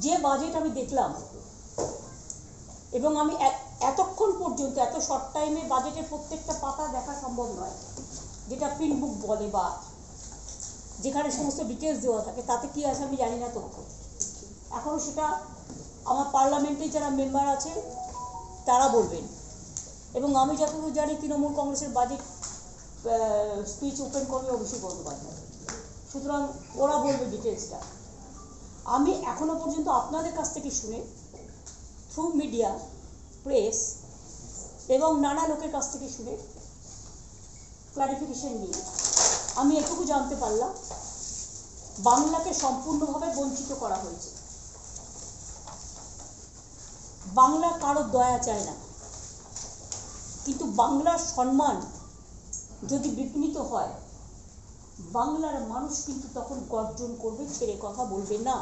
যে বাজেট আমি দেখলাম, এবং আমি এতক্ষণ পর্যন্ত এত শর্ট টাইমে বাজেটের প্রত্যেকটা পাতা দেখা সম্ভব নয়, যেটা প্রিন্ট বুক বলে বা যেখানে সমস্ত ডিটেলস দেওয়া থাকে, তাতে কি আছে আমি জানি না তথ্য। এখনও সেটা আমার পার্লামেন্টে যারা মেম্বার আছে তারা বলবেন, এবং আমি যতদূর জানি তৃণমূল কংগ্রেসের বাজেট স্পিচ ওপেন করবে অভিষেক বন্দ্যোপাধ্যায়, সুতরাং ওরা বলবে ডিটেলসটা। আমি এখনো পর্যন্ত আপনাদের কাছ থেকে শুনে, থ্রু মিডিয়া, প্রেস এবং নানা লোকের কাছ থেকে শুনে ক্লারিফিকেশন নিয়ে আমি এটুকু জানতে পারলাম, বাংলাকে সম্পূর্ণভাবে বঞ্চিত করা হয়েছে। বাংলা কারো দয়া চায় না, কিন্তু বাংলার সম্মান যদি বিঘ্নিত হয়, বাংলার মানুষ কিন্তু তখন গর্জন করবে, ছেড়ে কথা বলবে না।